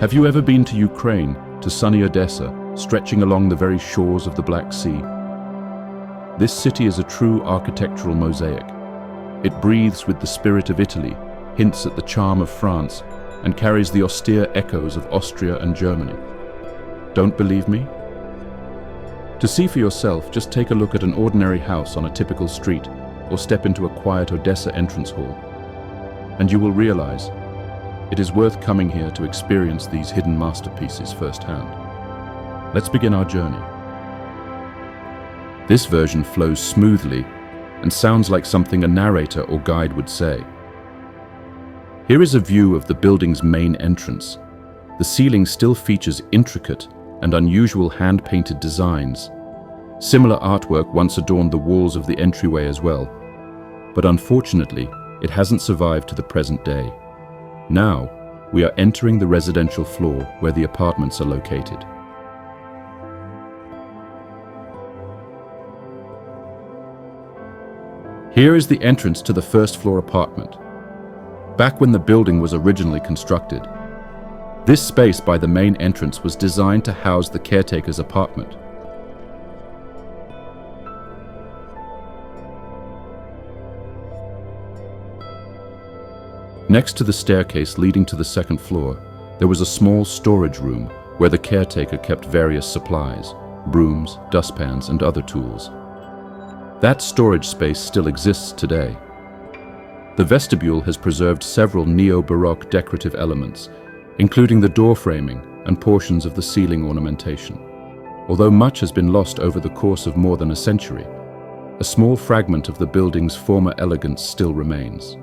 Have you ever been to Ukraine, to sunny Odessa, stretching along the very shores of the Black Sea? This city is a true architectural mosaic. It breathes with the spirit of Italy, hints at the charm of France, and carries the austere echoes of Austria and Germany. Don't believe me? To see for yourself, just take a look at an ordinary house on a typical street, or step into a quiet Odessa entrance hall, and you will realize it is worth coming here to experience these hidden masterpieces firsthand. Let's begin our journey. This version flows smoothly and sounds like something a narrator or guide would say. Here is a view of the building's main entrance. The ceiling still features intricate and unusual hand-painted designs. Similar artwork once adorned the walls of the entryway as well, but unfortunately, it hasn't survived to the present day. Now, we are entering the residential floor where the apartments are located. Here is the entrance to the first floor apartment. Back when the building was originally constructed, this space by the main entrance was designed to house the caretaker's apartment. Next to the staircase leading to the second floor, there was a small storage room where the caretaker kept various supplies, brooms, dustpans, and other tools. That storage space still exists today. The vestibule has preserved several neo-Baroque decorative elements, including the door framing and portions of the ceiling ornamentation. Although much has been lost over the course of more than a century, a small fragment of the building's former elegance still remains.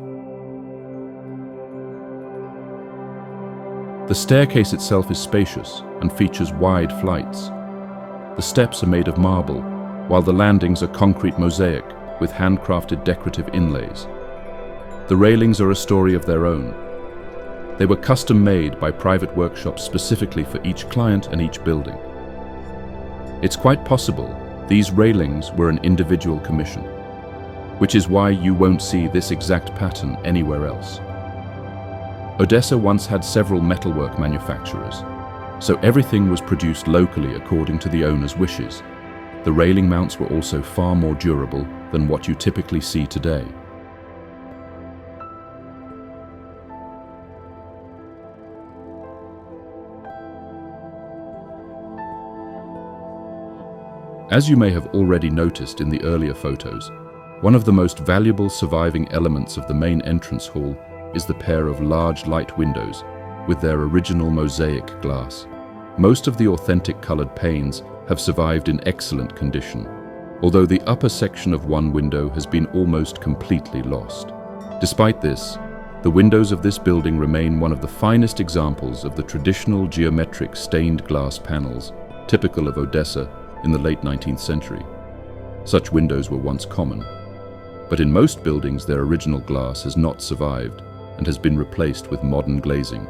The staircase itself is spacious and features wide flights. The steps are made of marble, while the landings are concrete mosaic with handcrafted decorative inlays. The railings are a story of their own. They were custom made by private workshops specifically for each client and each building. It's quite possible these railings were an individual commission, which is why you won't see this exact pattern anywhere else. Odessa once had several metalwork manufacturers, so everything was produced locally according to the owner's wishes. The railing mounts were also far more durable than what you typically see today. As you may have already noticed in the earlier photos, one of the most valuable surviving elements of the main entrance hall is the pair of large light windows with their original mosaic glass. Most of the authentic colored panes have survived in excellent condition, although the upper section of one window has been almost completely lost. Despite this, the windows of this building remain one of the finest examples of the traditional geometric stained glass panels typical of Odessa in the late 19th century. Such windows were once common, but in most buildings their original glass has not survived and has been replaced with modern glazing.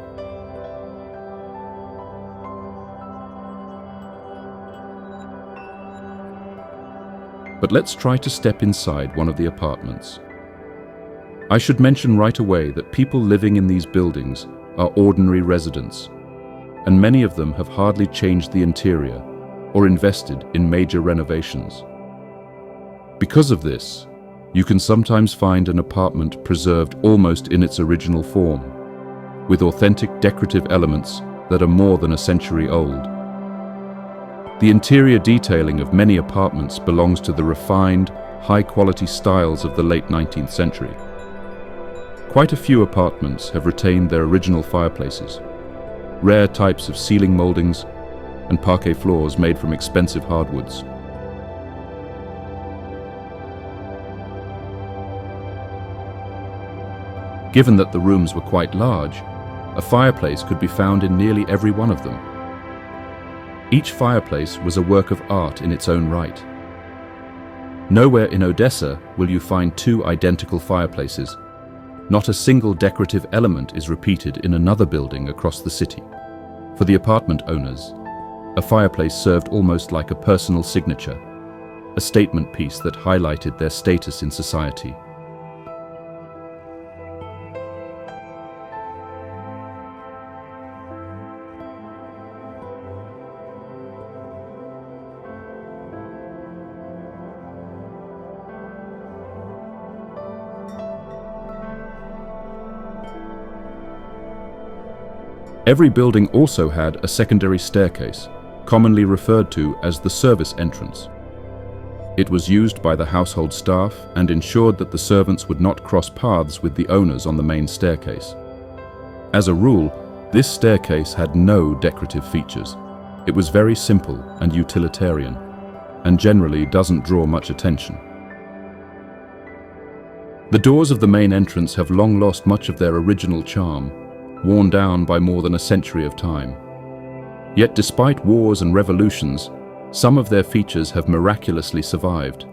But let's try to step inside one of the apartments. I should mention right away that people living in these buildings are ordinary residents, and many of them have hardly changed the interior or invested in major renovations. Because of this, you can sometimes find an apartment preserved almost in its original form, with authentic decorative elements that are more than a century old. The interior detailing of many apartments belongs to the refined, high-quality styles of the late 19th century. Quite a few apartments have retained their original fireplaces, rare types of ceiling moldings, and parquet floors made from expensive hardwoods. Given that the rooms were quite large, a fireplace could be found in nearly every one of them. Each fireplace was a work of art in its own right. Nowhere in Odessa will you find two identical fireplaces. Not a single decorative element is repeated in another building across the city. For the apartment owners, a fireplace served almost like a personal signature, a statement piece that highlighted their status in society. Every building also had a secondary staircase, commonly referred to as the service entrance. It was used by the household staff and ensured that the servants would not cross paths with the owners on the main staircase. As a rule, this staircase had no decorative features. It was very simple and utilitarian, and generally doesn't draw much attention. The doors of the main entrance have long lost much of their original charm, worn down by more than a century of time. Yet despite wars and revolutions, some of their features have miraculously survived.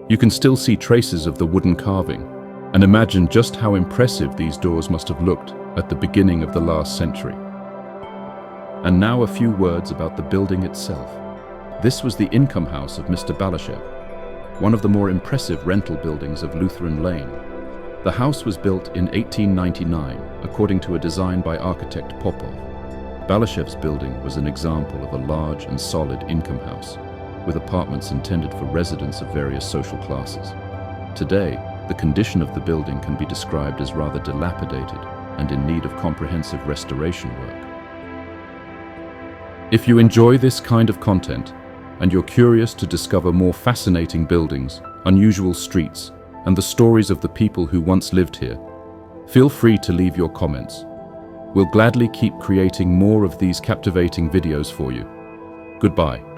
You can still see traces of the wooden carving, and imagine just how impressive these doors must have looked at the beginning of the last century. And now a few words about the building itself. This was the income house of Mr. Balashev, one of the more impressive rental buildings of Lutheran Lane. The house was built in 1899, according to a design by architect Popov. Balashev's building was an example of a large and solid income house, with apartments intended for residents of various social classes. Today, the condition of the building can be described as rather dilapidated and in need of comprehensive restoration work. If you enjoy this kind of content, and you're curious to discover more fascinating buildings, unusual streets, and the stories of the people who once lived here, feel free to leave your comments. We'll gladly keep creating more of these captivating videos for you. Goodbye.